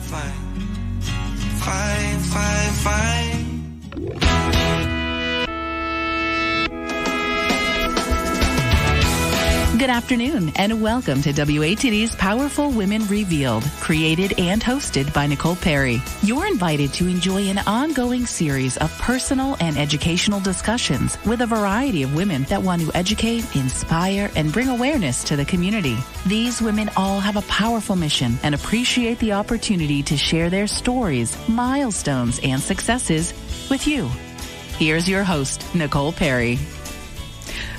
Good afternoon, and welcome to WATD's Powerful Women Revealed, created and hosted by Nicole Perry. You're invited to enjoy an ongoing series of personal and educational discussions with a variety of women that want to educate, inspire, and bring awareness to the community. These women all have a powerful mission and appreciate the opportunity to share their stories, milestones, and successes with you. Here's your host, Nicole Perry.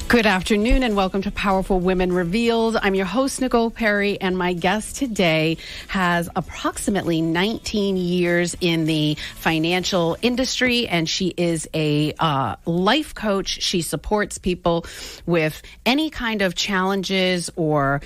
Good afternoon and welcome to Powerful Women Revealed. I'm your host, Nicole Perry, and my guest today has approximately 19 years in the financial industry, and she is a life coach. She supports people with any kind of challenges or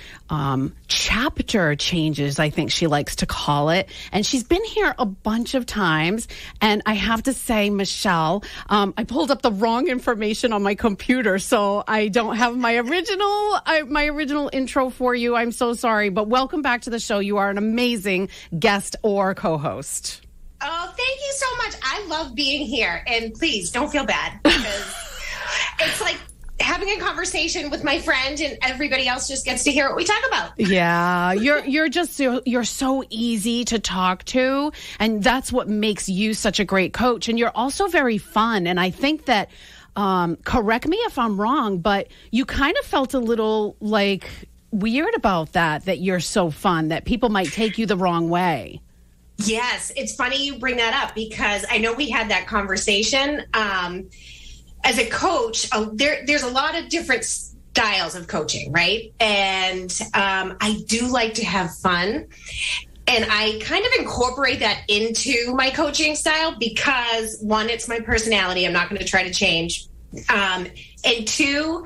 chapter changes, I think she likes to call it. And she's been here a bunch of times, and I have to say, Michelle, I pulled up the wrong information on my computer, so I don't have my original intro for you. I'm so sorry, but welcome back to the show. You are an amazing guest or co-host. Oh, thank you so much. I love being here, and please don't feel bad because it's like having a conversation with my friend, and everybody else just gets to hear what we talk about. Yeah, you're so easy to talk to, and that's what makes you such a great coach. And you're also very fun, and I think that. Correct me if I'm wrong, but you kind of felt a little like weird about that you're so fun, that people might take you the wrong way. Yes, it's funny you bring that up because I know we had that conversation. As a coach, there's a lot of different styles of coaching, right? And I do like to have fun. And I kind of incorporate that into my coaching style because, one, it's my personality. I'm not going to try to change. And two,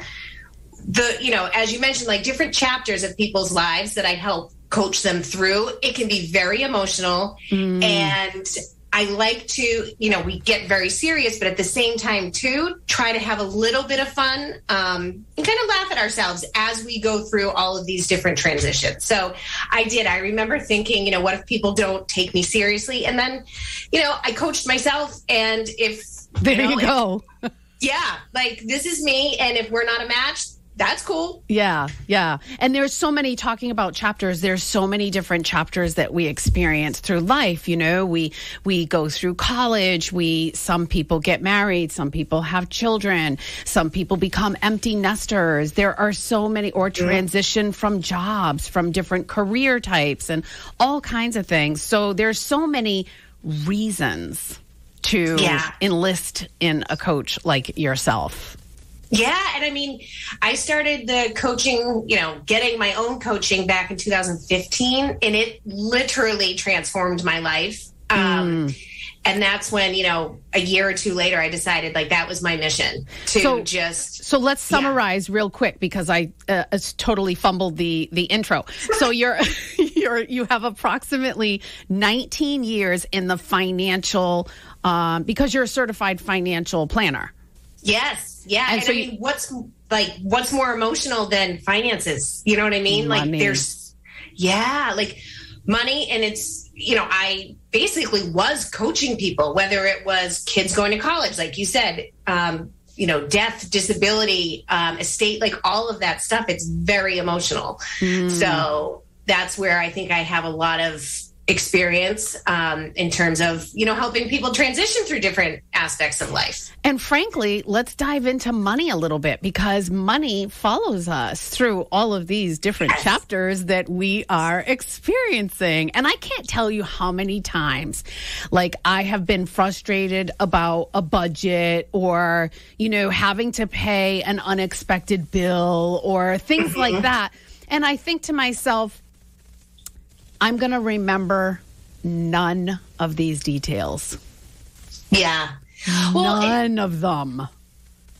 as you mentioned, like different chapters of people's lives that I help coach them through, it can be very emotional. And I like to, we get very serious, but at the same time, too, try to have a little bit of fun and kind of laugh at ourselves as we go through all of these different transitions. So I remember thinking, what if people don't take me seriously? And then, I coached myself, and if... There you go. Like, this is me, and if we're not a match, that's cool. Yeah. And there's so many, talking about chapters, there's so many different chapters that we experience through life. We go through college. Some people get married. Some people have children. Some people become empty nesters. There are so many, or transition from jobs, from different career types and all kinds of things. So there's so many reasons to enlist in a coach like yourself. Yeah. And I started the coaching, getting my own coaching back in 2015, and it literally transformed my life. And that's when, a year or two later, I decided that was my mission to So let's summarize real quick because I totally fumbled the intro. So you have approximately 19 years in the financial, because you're a certified financial planner. Yes. Yeah. And what's more emotional than finances? You know what I mean? Money. Money. And it's, I basically was coaching people, whether it was kids going to college, like you said, death, disability, estate, all of that stuff. It's very emotional. So that's where I think I have a lot of experience in terms of, helping people transition through different aspects of life. And frankly, let's dive into money a little bit, because money follows us through all of these different chapters that we are experiencing. And I can't tell you how many times, I have been frustrated about a budget or, having to pay an unexpected bill or things like that. And I think to myself, I'm going to remember none of these details. Yeah. None of them.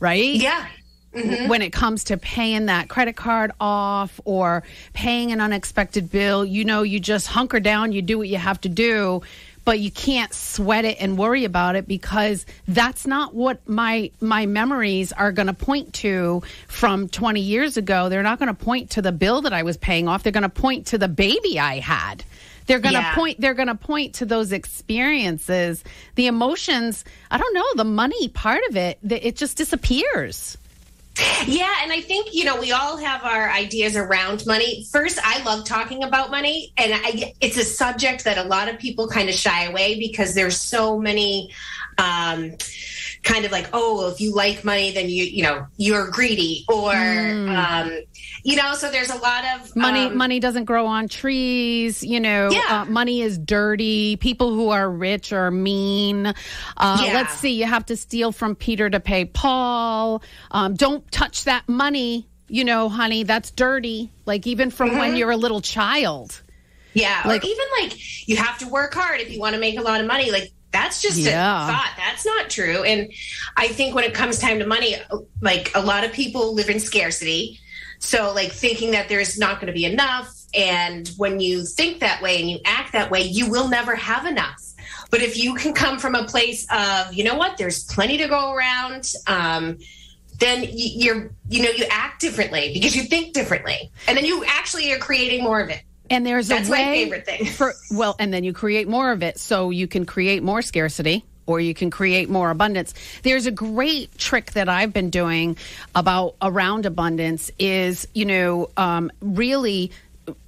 Right? Yeah. When it comes to paying that credit card off or paying an unexpected bill, you just hunker down, you do what you have to do, but you can't sweat it and worry about it, because that's not what my memories are going to point to from 20 years ago. They're not going to point to the bill that I was paying off. They're going to point to the baby I had They're going to point to those experiences. The emotions, I don't know, the money part of it, it just disappears. Yeah, and I think, we all have our ideas around money. First, I love talking about money, and it's a subject that a lot of people kind of shy away because there's so many kind of like, oh, if you like money, then you're greedy, or so there's a lot of money doesn't grow on trees. Money is dirty. People who are rich are mean. Let's see, you have to steal from Peter to pay Paul. Don't touch that money, honey, that's dirty. Like even from when you're a little child. Yeah, or even like you have to work hard if you want to make a lot of money. Like that's just a thought. That's not true. And I think when it comes time to money, like a lot of people live in scarcity. So like thinking that there's not going to be enough. And when you think that way and you act that way, you will never have enough. But if you can come from a place of, there's plenty to go around, then you act differently because you think differently. And then you actually are creating more of it. And that's my favorite thing. And then you create more of it, so you can create more scarcity or you can create more abundance. There's a great trick that I've been doing around abundance is, really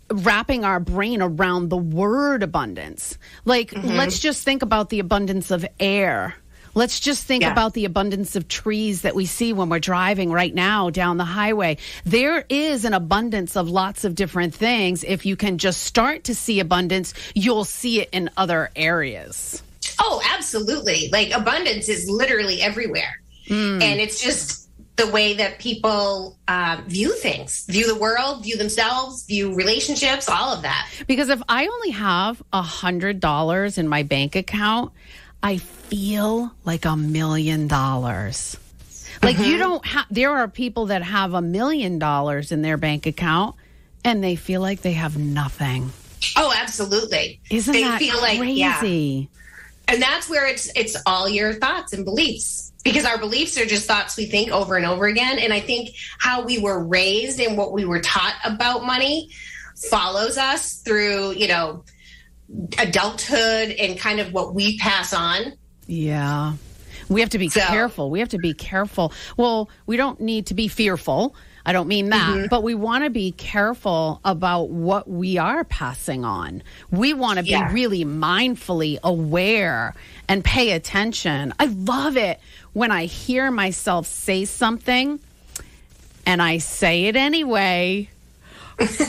wrapping our brain around the word abundance. Like, let's just think about the abundance of air. Let's just think about the abundance of trees that we see when we're driving right now down the highway. There is an abundance of lots of different things. If you can just start to see abundance, you'll see it in other areas. Oh, absolutely. Like abundance is literally everywhere. And it's just the way that people view things, view the world, view themselves, view relationships, all of that. Because if I only have $100 in my bank account, I feel like $1 million. Like you don't have, there are people that have $1 million in their bank account and they feel like they have nothing. Oh, absolutely. Isn't that crazy? And that's where it's all your thoughts and beliefs, because our beliefs are just thoughts we think over and over again. And I think how we were raised and what we were taught about money follows us through, adulthood and kind of what we pass on. Yeah. We have to be careful. We have to be careful. Well, we don't need to be fearful. I don't mean that, but we want to be careful about what we are passing on. We want to be really mindfully aware and pay attention. I love it when I hear myself say something and I say it anyway,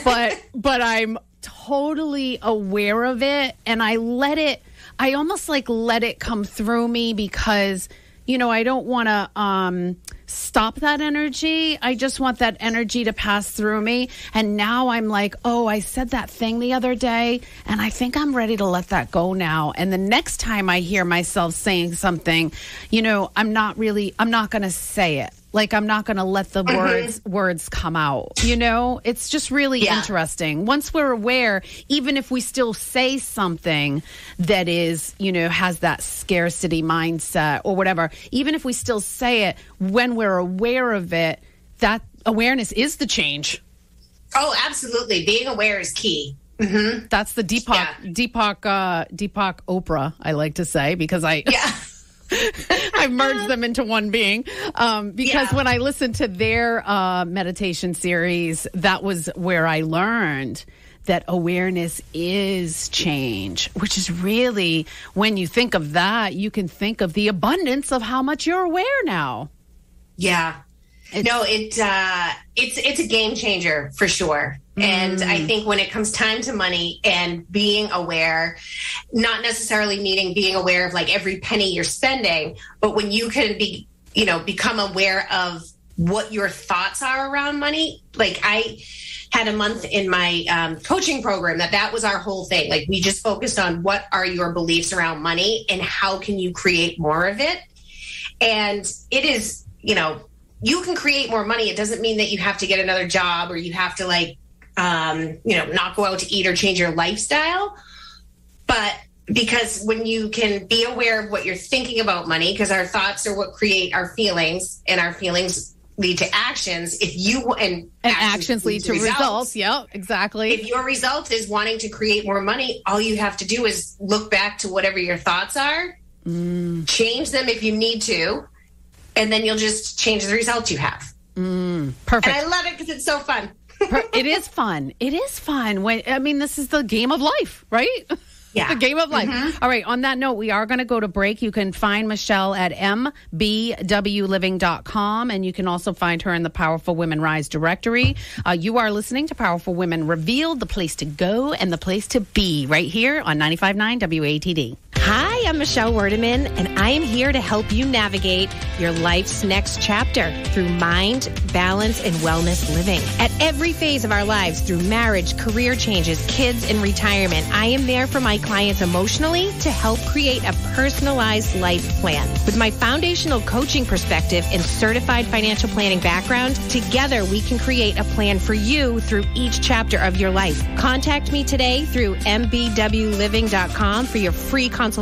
but I'm totally aware of it, and I almost let it come through me because, I don't want to stop that energy. I just want that energy to pass through me. And now I'm like, oh, I said that thing the other day, and I think I'm ready to let that go now. And the next time I hear myself saying something, I'm not going to say it. Like, I'm not going to let the words come out. It's just really interesting. Once we're aware, even if we still say something that is, has that scarcity mindset or whatever, even if we still say it, when we're aware of it, that awareness is the change. Oh, absolutely. Being aware is key. Mm-hmm. That's the Deepak Oprah, I like to say, because I've merged them into one being because when I listened to their meditation series, that was where I learned that awareness is change, which is really, when you think of that, you can think of the abundance of how much you're aware now. Yeah. It's a game changer for sure. And I think when it comes time to money and being aware, not necessarily meaning being aware of like every penny you're spending, but when you can become aware of what your thoughts are around money. Like I had a month in my coaching program that was our whole thing. Like we just focused on what are your beliefs around money and how can you create more of it? And it is, you can create more money. It doesn't mean that you have to get another job or you have to not go out to eat or change your lifestyle. But because when you can be aware of what you're thinking about money, because our thoughts are what create our feelings, and our feelings lead to actions. If you and actions lead to results. Yep, exactly. If your result is wanting to create more money, all you have to do is look back to whatever your thoughts are, change them if you need to, and then you'll just change the results you have. Perfect. And I love it because it's so fun. It is fun. It is fun. This is the game of life, right? Yeah. The game of life. All right. On that note, we are going to go to break. You can find Michelle at mbwliving.com, and you can also find her in the Powerful Women Rise directory. You are listening to Powerful Women Revealed, the place to go and the place to be, right here on 95.9 WATD. Hi, I'm Michelle Woerdeman, and I am here to help you navigate your life's next chapter through mind, balance, and wellness living. At every phase of our lives, through marriage, career changes, kids, and retirement, I am there for my clients emotionally to help create a personalized life plan. With my foundational coaching perspective and certified financial planning background, together we can create a plan for you through each chapter of your life. Contact me today through mbwliving.com for your free consultation.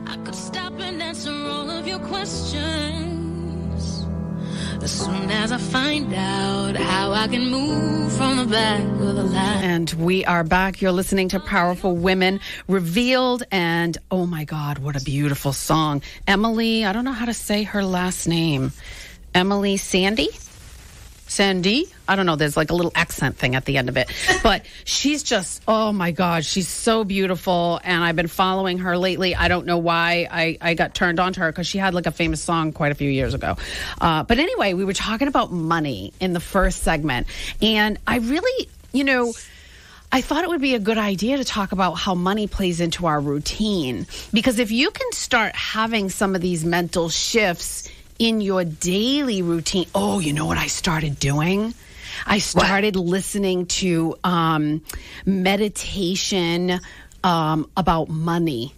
I could stop and answer all of your questions as soon as I find out how I can move from the back of the line. And we are back. You're listening to Powerful Women Revealed. And oh my God, what a beautiful song. Emily, I don't know how to say her last name. Emily Sandy? I don't know. There's like a little accent thing at the end of it. But she's just, oh my God, she's so beautiful. And I've been following her lately. I don't know why I got turned on to her, because she had like a famous song quite a few years ago. But anyway, we were talking about money in the first segment. And I really, I thought it would be a good idea to talk about how money plays into our routine. Because if you can start having some of these mental shifts in your daily routine. Oh, you know what I started doing? I started listening to meditation about money.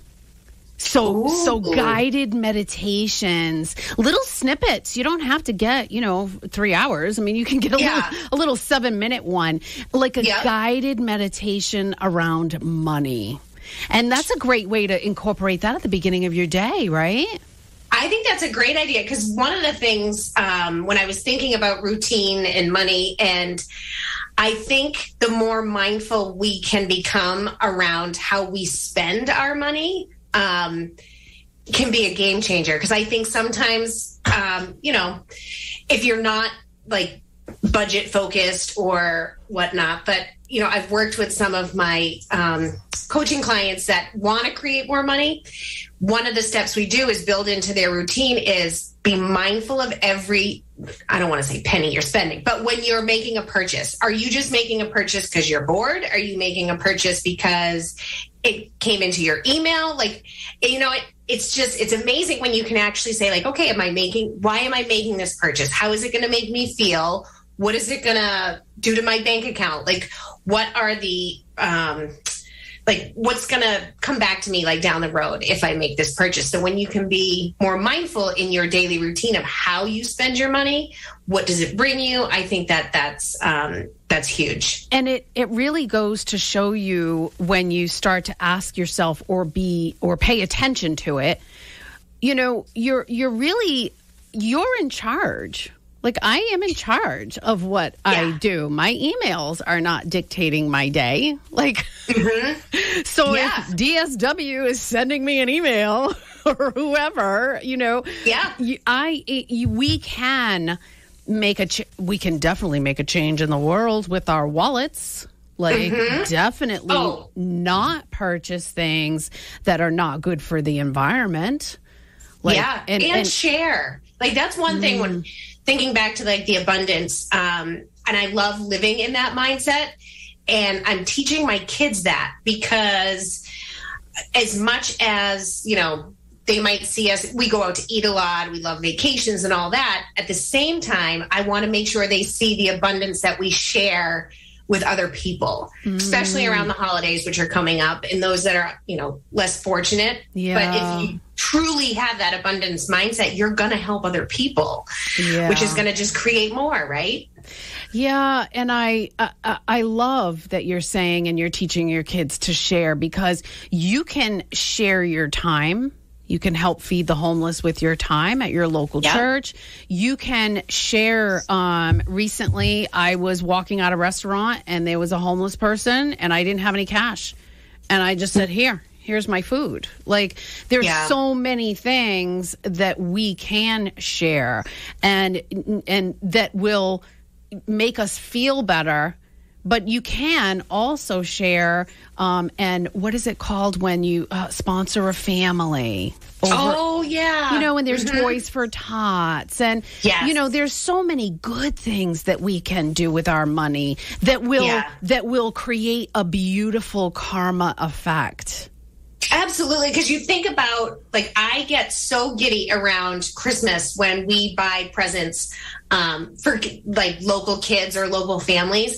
So guided meditations, little snippets. You don't have to get, 3 hours. I mean, you can get a little 7-minute one, like a guided meditation around money. And that's a great way to incorporate that at the beginning of your day, right? I think that's a great idea, because one of the things when I was thinking about routine and money, and I think the more mindful we can become around how we spend our money can be a game changer. Because I think sometimes, if you're not like budget focused or whatnot, but, I've worked with some of my coaching clients that want to create more money. One of the steps we do is build into their routine is be mindful of every, I don't want to say penny you're spending, but when you're making a purchase, are you just making a purchase because you're bored? Are you making a purchase because it came into your email? It's amazing when you can actually say like, okay, why am I making this purchase? How is it going to make me feel? What is it going to do to my bank account? Like, what are the, what's going to come back to me like down the road if I make this purchase? So when you can be more mindful in your daily routine of how you spend your money, what does it bring you? I think that's huge. And it really goes to show you, when you start to ask yourself or pay attention to it, you're in charge. Like, I am in charge of what I do. My emails are not dictating my day. Like, so if DSW is sending me an email or whoever, we can we can definitely make a change in the world with our wallets. Like, definitely not purchase things that are not good for the environment. Like, and share. Like, that's one thing when thinking back to like the abundance, and I love living in that mindset, and I'm teaching my kids that, because as much as, they might see us, we go out to eat a lot, we love vacations and all that. At the same time, I want to make sure they see the abundance that we share with other people, especially around the holidays, which are coming up, and those that are, less fortunate. Yeah. But if you truly have that abundance mindset, you're going to help other people, which is going to just create more, right? Yeah, and I love that you're saying and you're teaching your kids to share, because you can share your time. You can help feed the homeless with your time at your local church. You can share. Recently, I was walking out of a restaurant and there was a homeless person and I didn't have any cash. And I just said, here's my food. Like, there's so many things that we can share and that will make us feel better. But you can also share, and what is it called when you sponsor a family? And there's Toys for Tots. And, there's so many good things that we can do with our money that will create a beautiful karma effect. Absolutely, because you think about, like, I get so giddy around Christmas when we buy presents for, like, local kids or local families.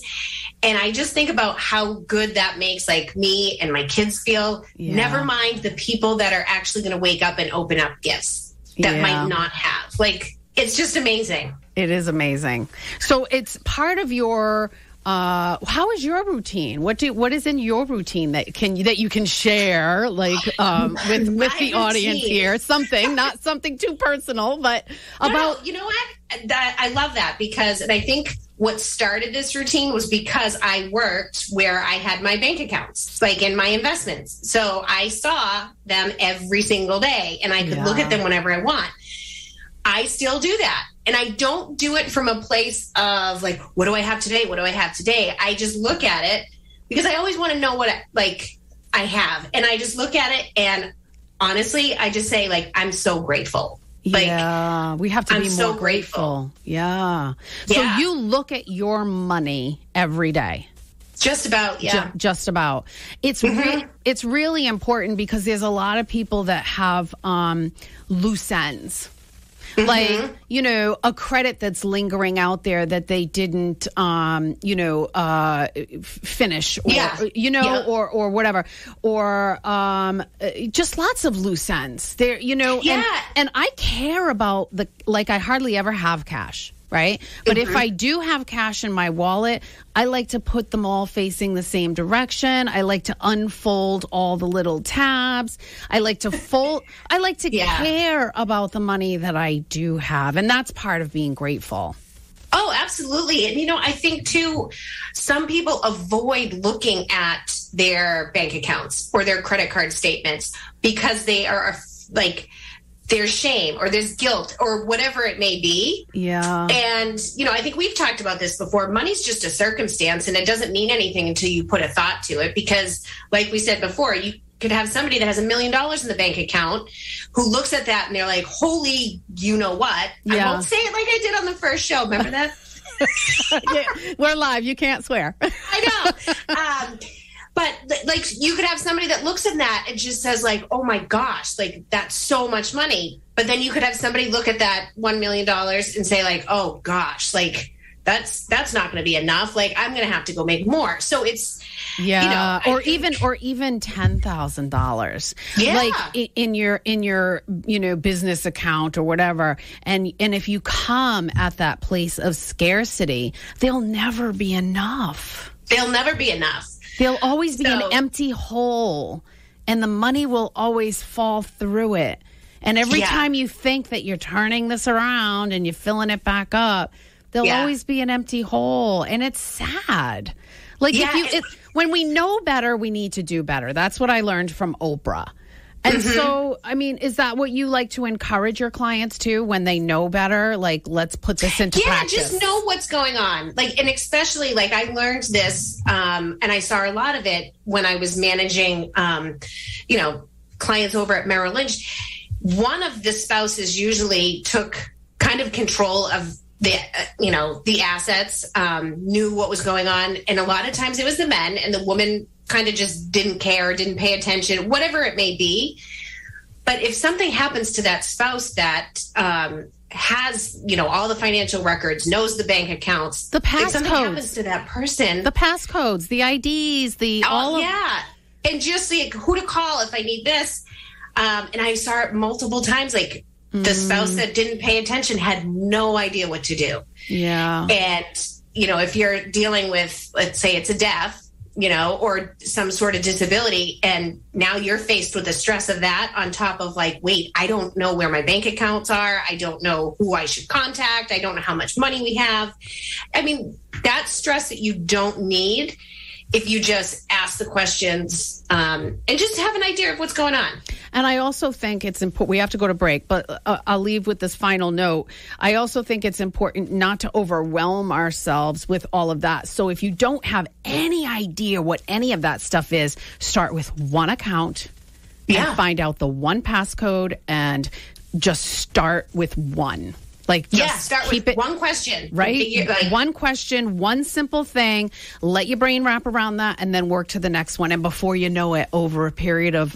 And I just think about how good that makes, like, me and my kids feel. Yeah. Never mind the people that are actually going to wake up and open up gifts that might not have. Like, it's just amazing. It is amazing. So it's part of your... how is your routine? What is in your routine that you can share, like, with the audience here? Something, not something too personal, but about... No, you know what? I love that because, and I think what started this routine was because I worked where I had my bank accounts, like in my investments. So I saw them every single day and I could look at them whenever I want. I still do that. And I don't do it from a place of like, what do I have today? What do I have today? I just look at it because I always want to know what I have. And I just look at it and honestly, I just say like, I'm so grateful. We have to be more grateful. Yeah. So you look at your money every day. Just about, Just about. It's it's really important because there's a lot of people that have loose ends. Like, a credit that's lingering out there that they didn't, finish or, or whatever, or just lots of loose ends there, and I care about I hardly ever have cash. Right. But if I do have cash in my wallet, I like to put them all facing the same direction. I like to unfold all the little tabs. I like to fold. I like to care about the money that I do have. And that's part of being grateful. Oh, absolutely. And, I think, too, some people avoid looking at their bank accounts or their credit card statements because they are like... there's shame or there's guilt or whatever it may be. Yeah. And, I think we've talked about this before. Money's just a circumstance and it doesn't mean anything until you put a thought to it. Because like we said before, you could have somebody that has $1 million in the bank account who looks at that and they're like, holy, you know what? Yeah. I won't say it like I did on the first show. Remember that? We're live. You can't swear. I know. But like you could have somebody that looks at that and just says like, oh my gosh, like that's so much money. But then you could have somebody look at that $1 million and say like, oh gosh, like that's not going to be enough. Like I'm going to have to go make more. So it's, or even $10,000, like in your, business account or whatever. And if you come at that place of scarcity, there'll never be enough. There'll never be enough. There'll always be an empty hole, and the money will always fall through it. And every time you think that you're turning this around and you're filling it back up, there'll always be an empty hole, and it's sad. Like when we know better, we need to do better. That's what I learned from Oprah. And so, I mean, is that what you like to encourage your clients to when they know better? Like, let's put this into practice. Yeah, just know what's going on. Like, and especially, like, I learned this, and I saw a lot of it when I was managing, clients over at Merrill Lynch. One of the spouses usually took kind of control of the assets, knew what was going on. And a lot of times it was the men, and the woman kind of just didn't care, didn't pay attention, whatever it may be. But if something happens to that spouse that has, all the financial records, knows the bank accounts, the passcodes, if something happens to that person, the passcodes, the IDs, and just like who to call if I need this. And I saw it multiple times, like the spouse that didn't pay attention had no idea what to do. Yeah. And, if you're dealing with, let's say it's a death, or some sort of disability. And now you're faced with the stress of that on top of like, wait, I don't know where my bank accounts are. I don't know who I should contact. I don't know how much money we have. I mean, that's stress that you don't need if you just ask the questions and just have an idea of what's going on. And I also think it's important. We have to go to break, but I'll leave with this final note. I also think it's important not to overwhelm ourselves with all of that. So if you don't have any idea what any of that stuff is, start with one account and find out the one passcode and just start with one. Like, just start with one question. Right? One question, one simple thing. Let your brain wrap around that and then work to the next one. And before you know it, over a period of,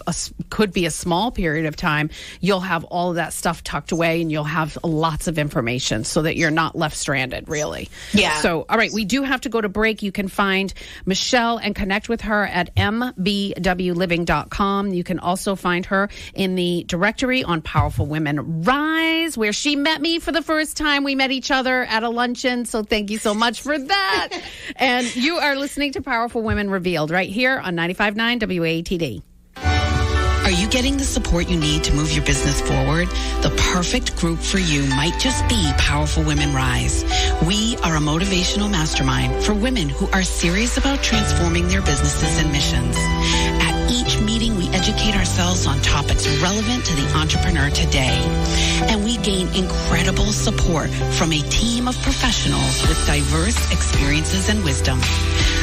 could be a small period of time, you'll have all of that stuff tucked away and you'll have lots of information so that you're not left stranded, really. Yeah. So, all right, we do have to go to break. You can find Michelle and connect with her at mbwliving.com. You can also find her in the directory on Powerful Women Rise, where she met me for the first time. We met each other at a luncheon, so thank you so much for that. And you are listening to Powerful Women Revealed right here on 95.9 WATD. Are you getting the support you need to move your business forward? The perfect group for you might just be Powerful Women Rise. We are a motivational mastermind for women who are serious about transforming their businesses and missions. At each meeting, we educate ourselves on topics relevant to the entrepreneur today. And we gain incredible support from a team of professionals with diverse experiences and wisdom.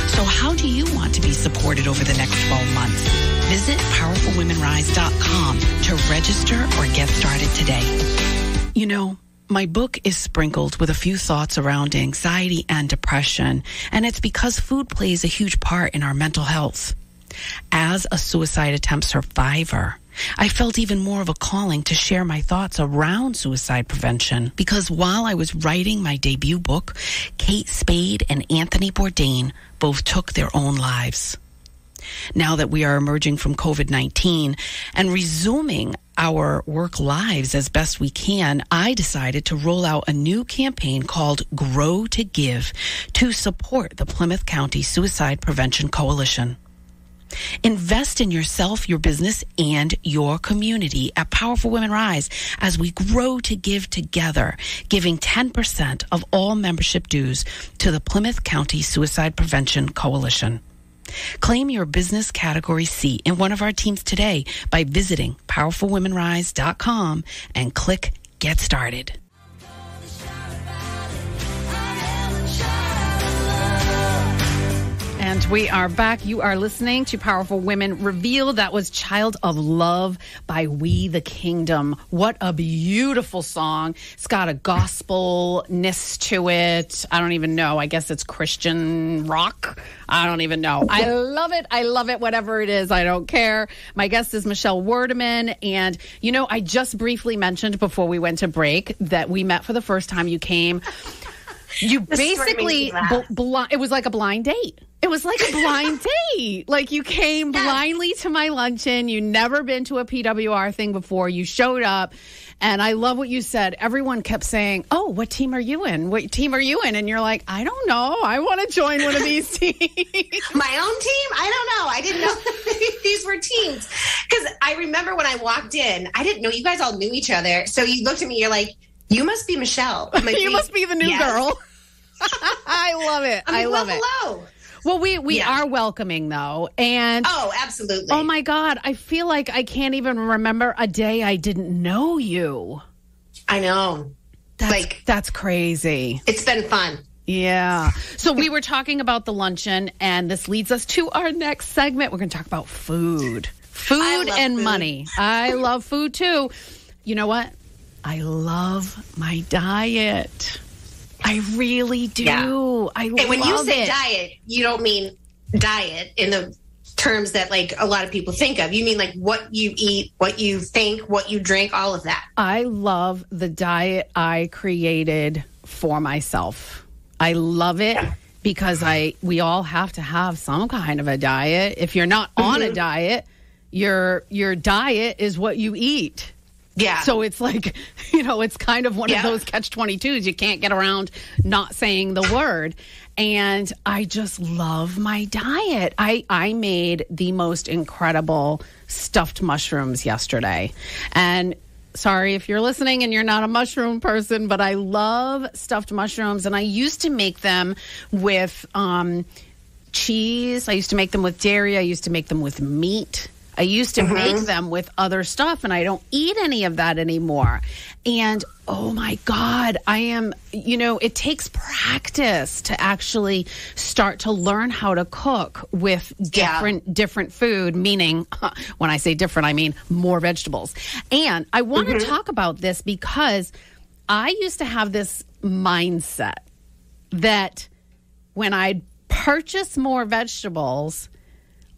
So how do you want to be supported over the next 12 months? Visit powerfulwomenrise.com to register or get started today. You know, my book is sprinkled with a few thoughts around anxiety and depression, and it's because food plays a huge part in our mental health. As a suicide attempt survivor, I felt even more of a calling to share my thoughts around suicide prevention because while I was writing my debut book, Kate Spade and Anthony Bourdain both took their own lives. Now that we are emerging from COVID-19 and resuming our work lives as best we can, I decided to roll out a new campaign called Grow to Give to support the Plymouth County Suicide Prevention Coalition. Invest in yourself, your business, and your community at Powerful Women Rise as we grow to give together, giving 10% of all membership dues to the Plymouth County Suicide Prevention Coalition. Claim your business category seat in one of our teams today by visiting powerfulwomenrise.com and click Get Started. And we are back. You are listening to Powerful Women Revealed. That was Child of Love by We the Kingdom. What a beautiful song. It's got a gospelness to it. I don't even know. I guess it's Christian rock. I don't even know. I love it. I love it. Whatever it is, I don't care. My guest is Michelle Woerdeman. And, you know, I just briefly mentioned before we went to break that we met for the first time. You came. You basically, it was like a blind date. It was like a blind date. Like you came blindly to my luncheon. You never been to a PWR thing before. You showed up. And I love what you said. Everyone kept saying, oh, what team are you in? What team are you in? And you're like, I don't know. I want to join one of these teams. My own team? I don't know. I didn't know these were teams. Because I remember when I walked in, I didn't know you guys all knew each other. So you looked at me, you're like, you must be Michelle. Like, you must be the new girl. I love it. I love it. Hello. Well, we are welcoming, though. And oh, absolutely. Oh, my God. I feel like I can't even remember a day I didn't know you. I know. That's crazy. It's been fun. Yeah. So we were talking about the luncheon, and this leads us to our next segment. We're going to talk about food. Food and money. I love food, too. You know what? I love my diet. I really do. Yeah. And when you say diet, you don't mean diet in the terms that like a lot of people think of. You mean like what you eat, what you think, what you drink, all of that. I love the diet I created for myself. I love it because we all have to have some kind of a diet. If you're not on a diet, your diet is what you eat. Yeah. So it's like, it's kind of one of those catch-22s. You can't get around not saying the word. And I just love my diet. I made the most incredible stuffed mushrooms yesterday. And sorry if you're listening and you're not a mushroom person, but I love stuffed mushrooms. And I used to make them with cheese. I used to make them with dairy. I used to make them with meat. I used to make them with other stuff, and I don't eat any of that anymore. And, oh, my God, it takes practice to actually start to learn how to cook with different food, meaning when I say different, I mean more vegetables. And I want to talk about this because I used to have this mindset that when I purchase more vegetables,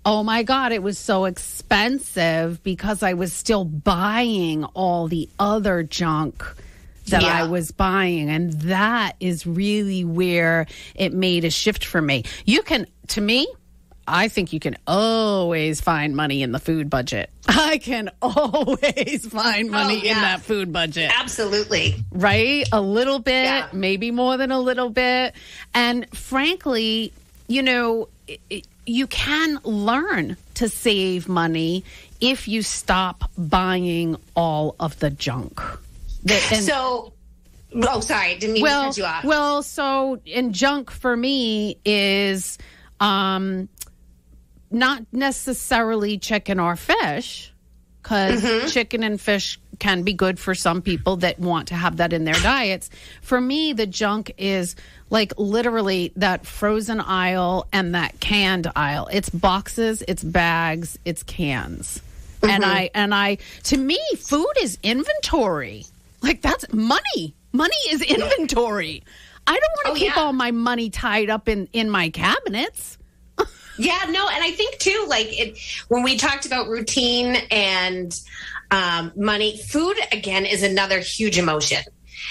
oh my God, it was so expensive because I was still buying all the other junk that I was buying. And that is really where it made a shift for me. I think you can always find money in the food budget. I can always find money in that food budget. Absolutely. Right? A little bit, maybe more than a little bit. And frankly, you can learn to save money if you stop buying all of the junk. Sorry, didn't mean to cut you off. Well, so junk for me is not necessarily chicken or fish, because chicken and fish can be good for some people that want to have that in their diets. For me, the junk is like literally that frozen aisle and that canned aisle. It's boxes, it's bags, it's cans. And I to me, food is inventory. Like, that's money. Money is inventory. I don't want to keep all my money tied up in my cabinets. Yeah, no, and I think too, when we talked about routine and money, food again is another huge emotion.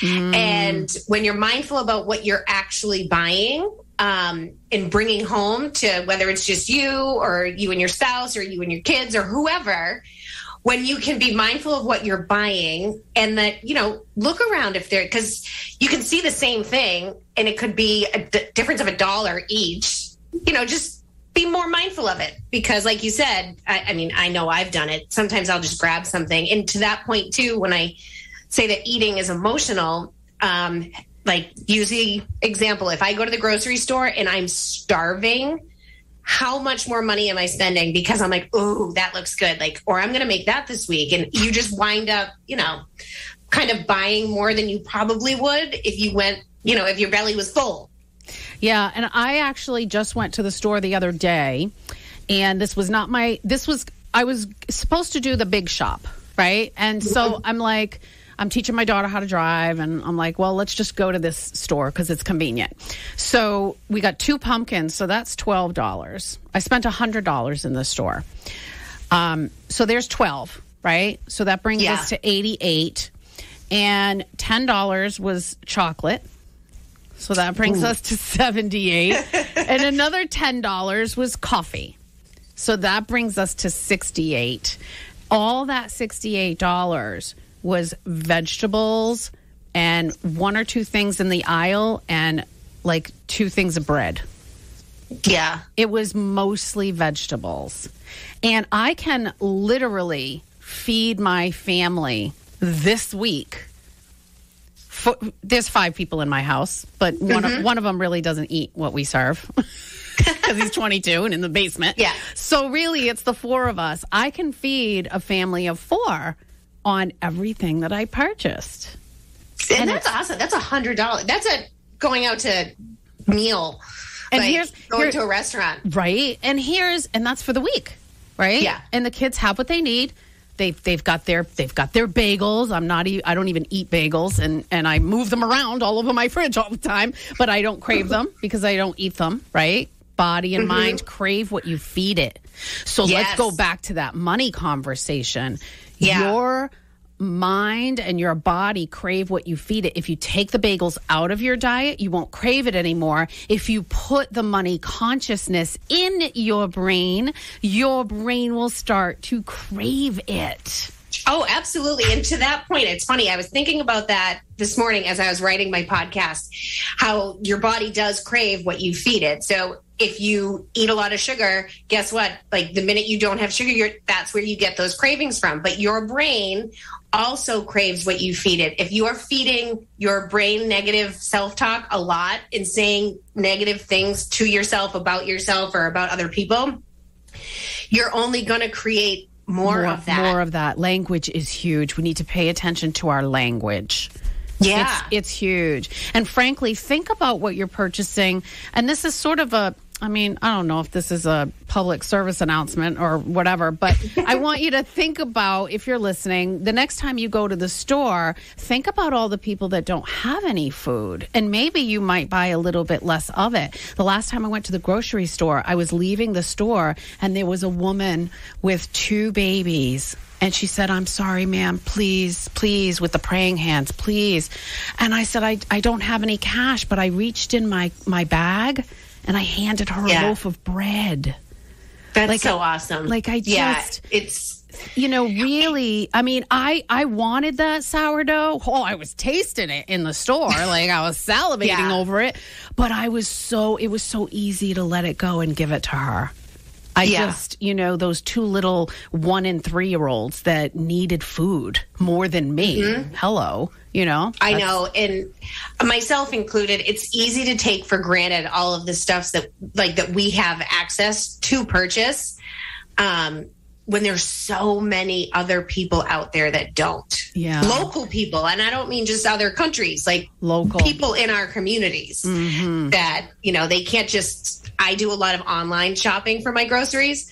And when you're mindful about what you're actually buying and bringing home to, whether it's just you or you and your spouse or you and your kids or whoever, when you can be mindful of what you're buying and that, look around because you can see the same thing and it could be a difference of $1 each, just be more mindful of it because like you said, I know I've done it. Sometimes I'll just grab something. And to that point too, when I say that eating is emotional, use the example, if I go to the grocery store and I'm starving, how much more money am I spending? Because I'm like, oh, that looks good. Or I'm going to make that this week. And you just wind up, kind of buying more than you probably would if you went, if your belly was full. Yeah. And I actually just went to the store the other day and I was supposed to do the big shop. Right. And so I'm teaching my daughter how to drive, and I'm like, well, let's just go to this store because it's convenient. So we got 2 pumpkins, so that's $12. I spent $100 in the store. So there's 12, right? So that brings us to 88, and $10 was chocolate. So that brings us to 78, and another $10 was coffee. So that brings us to 68. All that $68 was vegetables and 1 or 2 things in the aisle and 2 things of bread. Yeah. It was mostly vegetables. And I can literally feed my family this week. There's 5 people in my house, but one of them really doesn't eat what we serve. Because he's 22 and in the basement. Yeah. So really, it's the 4 of us. I can feed a family of 4 on everything that I purchased. And that's awesome. That's $100. That's going out to meal. And going to a restaurant. Right. And that's for the week. Right. Yeah. And the kids have what they need. They've got their bagels. I don't even eat bagels, and I move them around all over my fridge all the time, but I don't crave them because I don't eat them, right? Body and mind crave what you feed it. So let's go back to that money conversation. Yeah. Your mind and your body crave what you feed it. If you take the bagels out of your diet, you won't crave it anymore. If you put the money consciousness in your brain will start to crave it. Oh, absolutely. And to that point, it's funny. I was thinking about that this morning as I was writing my podcast, how your body does crave what you feed it. So if you eat a lot of sugar, guess what? Like the minute you don't have sugar, that's where you get those cravings from. But your brain also craves what you feed it. If you are feeding your brain negative self-talk a lot and saying negative things to yourself, about yourself, or about other people, you're only going to create more of that. More of that. Language is huge. We need to pay attention to our language. Yeah. It's huge. And frankly, think about what you're purchasing. And this is sort of I don't know if this is a public service announcement or whatever, but I want you to think about, if you're listening, the next time you go to the store, think about all the people that don't have any food. And maybe you might buy a little bit less of it. The last time I went to the grocery store, I was leaving the store and there was a woman with 2 babies. And she said, "I'm sorry, ma'am, please, with the praying hands, please." And I said, I don't have any cash, but I reached in my bag and I handed her a loaf of bread. That's so awesome. It's, really, I wanted that sourdough. Oh, I was tasting it in the store. Like I was salivating over it, but it was so easy to let it go and give it to her. Those 2 little 1 and 3-year-olds that needed food more than me. Mm-hmm. Hello, I know. And myself included, it's easy to take for granted all of the stuff that we have access to purchase. When there's so many other people out there that don't. Yeah. Local people. And I don't mean just other countries, like local people in our communities that, they can't just, I do a lot of online shopping for my groceries.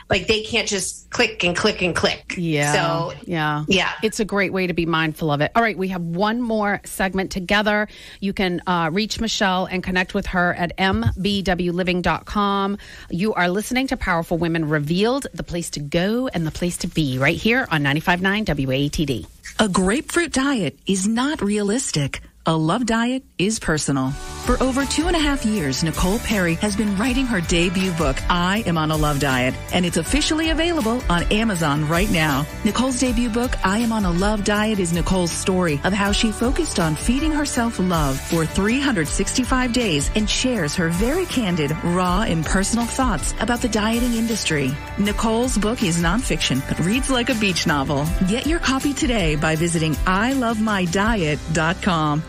Like they can't just click and click and click. Yeah. So, yeah. It's a great way to be mindful of it. All right. We have one more segment together. You can reach Michelle and connect with her at mbwliving.com. You are listening to Powerful Women Revealed, the place to go and the place to be, right here on 95.9 WATD. A grapefruit diet is not realistic. A love diet is personal. For over 2.5 years, Nicole Perry has been writing her debut book, I Am on a Love Diet, and it's officially available on Amazon right now. Nicole's debut book, I Am on a Love Diet, is Nicole's story of how she focused on feeding herself love for 365 days and shares her very candid, raw, and personal thoughts about the dieting industry. Nicole's book is nonfiction, but reads like a beach novel. Get your copy today by visiting ilovemydiet.com.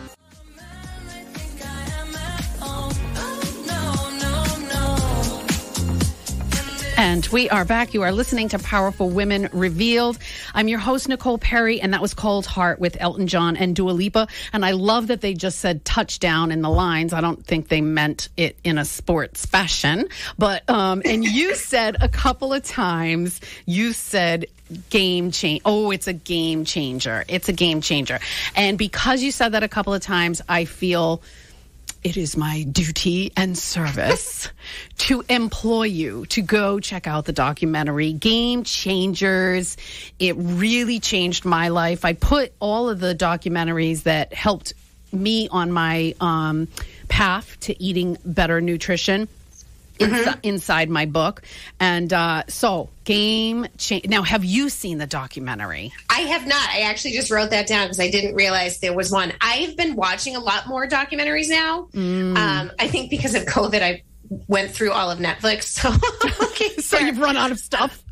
And we are back. You are listening to Powerful Women Revealed. I'm your host, Nicole Perry, and that was Cold Heart with Elton John and Dua Lipa. And I love that they just said touchdown in the lines. I don't think they meant it in a sports fashion. But, and you said a couple of times, game change. Oh, it's a game changer. It's a game changer. And because you said that a couple of times, I feel it is my duty and service to employ you to go check out the documentary Game Changers. It really changed my life. I put all of the documentaries that helped me on my path to eating better nutrition inside my book. And so Game Change. Now, have you seen the documentary? I have not. I actually just wrote that down because I didn't realize there was one. I've been watching a lot more documentaries now. I think because of COVID, I went through all of Netflix. So, so you've run out of stuff?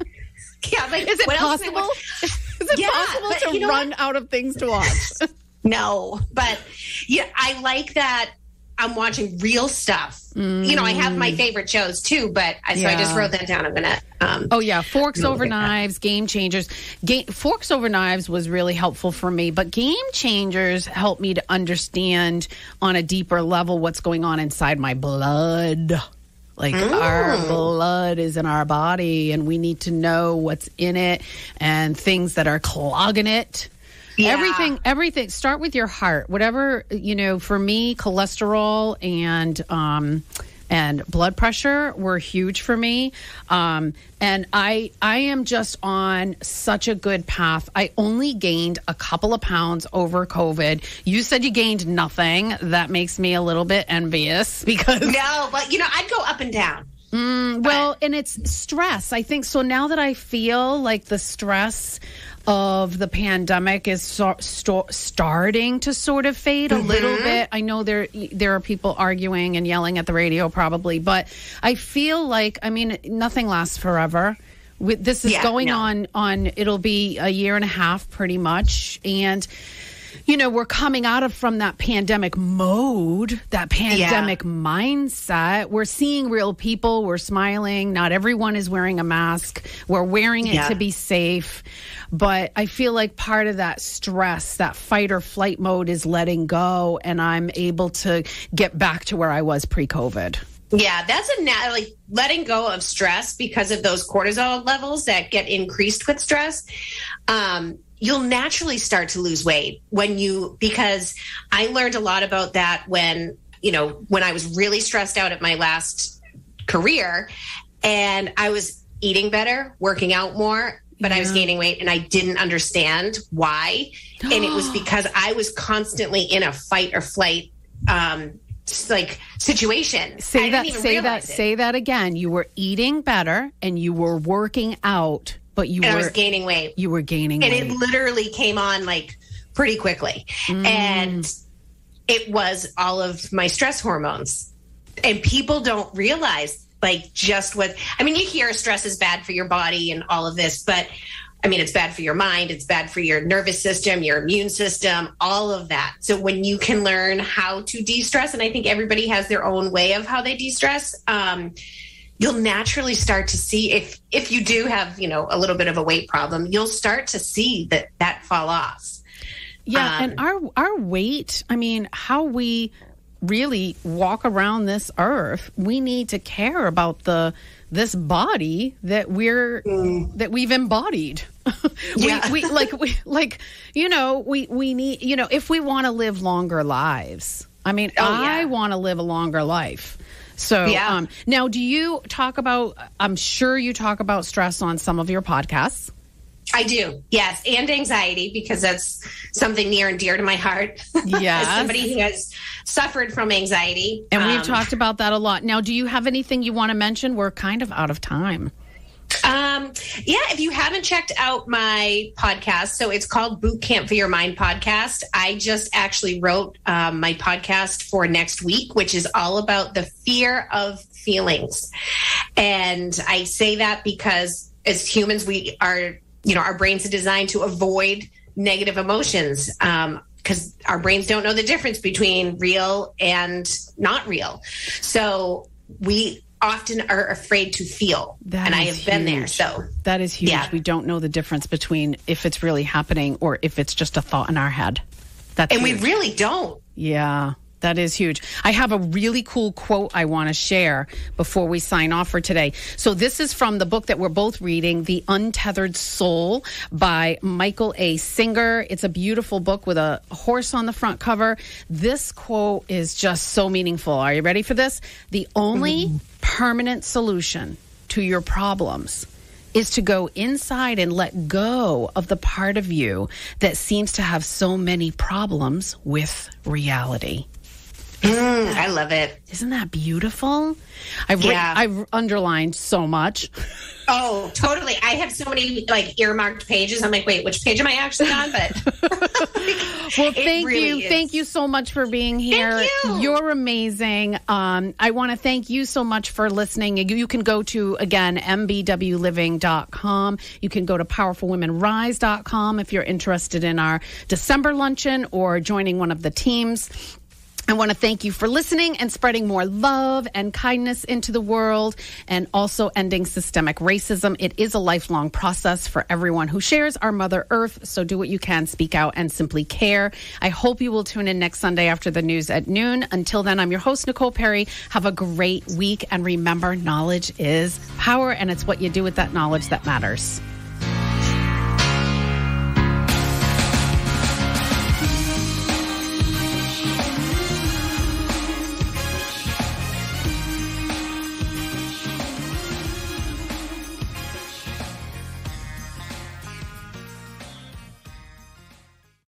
Yeah. Like, is it possible? Is it possible to run out of things to watch? No. But yeah, I like that. I'm watching real stuff. I have my favorite shows too, but so I just wrote that down. I'm going to... Forks Over Knives, Game Changers. Forks Over Knives was really helpful for me, but Game Changers helped me to understand on a deeper level what's going on inside my blood. Like our blood is in our body and we need to know what's in it and things that are clogging it. Yeah. Everything. Start with your heart. Whatever, for me, cholesterol and blood pressure were huge for me. And I am just on such a good path. I only gained a couple of pounds over COVID. You said you gained nothing. That makes me a little bit envious because... No, but, I'd go up and down. Well, and it's stress. I think so. Now that I feel like the stress of the pandemic is starting to sort of fade a little bit. I know there are people arguing and yelling at the radio probably, but I feel like, I mean, nothing lasts forever. This is going on, it'll be a year and a half pretty much. And, you know, we're coming out from that pandemic mode, that pandemic mindset. We're seeing real people. We're smiling. Not everyone is wearing a mask. We're wearing it to be safe. But I feel like part of that stress, that fight or flight mode is letting go. And I'm able to get back to where I was pre-COVID. Yeah, that's like letting go of stress because of those cortisol levels that get increased with stress. You'll naturally start to lose weight because I learned a lot about that when I was really stressed out at my last career, and I was eating better, working out more, but I was gaining weight and I didn't understand why. And it was because I was constantly in a fight or flight situation. Say that again. You were eating better and you were working out, but I was gaining weight. You were gaining weight. And it literally came on like pretty quickly. And it was all of my stress hormones. And people don't realize you hear stress is bad for your body and all of this, but I mean, it's bad for your mind. It's bad for your nervous system, your immune system, all of that. So when you can learn how to de-stress, and I think everybody has their own way of how they de-stress, you'll naturally start to see if you do have, a little bit of a weight problem, you'll start to see that fall off. Yeah. And our weight, I mean, how we really walk around this earth, we need to care about this body that we've embodied. we need, if we want to live longer lives. I mean, I want to live a longer life. So now do you talk about, I'm sure you talk about stress on some of your podcasts. I do, yes, and anxiety, because that's something near and dear to my heart. Yeah, as somebody who has suffered from anxiety, and we've talked about that a lot. Now, do you have anything you want to mention? We're kind of out of time. If you haven't checked out my podcast, so it's called Boot Camp for Your Mind podcast. I just actually wrote my podcast for next week, which is all about the fear of feelings, and I say that because as humans, we are. Our brains are designed to avoid negative emotions because our brains don't know the difference between real and not real. So we often are afraid to feel. And I have been there. So that is huge. Yeah. We don't know the difference between if it's really happening or if it's just a thought in our head. That's huge. We really don't. Yeah. That is huge. I have a really cool quote I want to share before we sign off for today. So this is from the book that we're both reading, The Untethered Soul by Michael A. Singer. It's a beautiful book with a horse on the front cover. This quote is just so meaningful. Are you ready for this? The only permanent solution to your problems is to go inside and let go of the part of you that seems to have so many problems with reality. I love it. Isn't that beautiful? I've underlined so much. Oh, totally. I have so many earmarked pages. I'm like, wait, which page am I actually on? But well, thank you. Thank you so much for being here. Thank you. You're amazing. I want to thank you so much for listening. You can go to, again, mbwliving.com. You can go to powerfulwomenrise.com if you're interested in our December luncheon or joining one of the teams. I want to thank you for listening and spreading more love and kindness into the world, and also ending systemic racism. It is a lifelong process for everyone who shares our Mother Earth, so do what you can, speak out, and simply care. I hope you will tune in next Sunday after the news at noon. Until then, I'm your host, Nicole Perry. Have a great week, and remember, knowledge is power, and it's what you do with that knowledge that matters.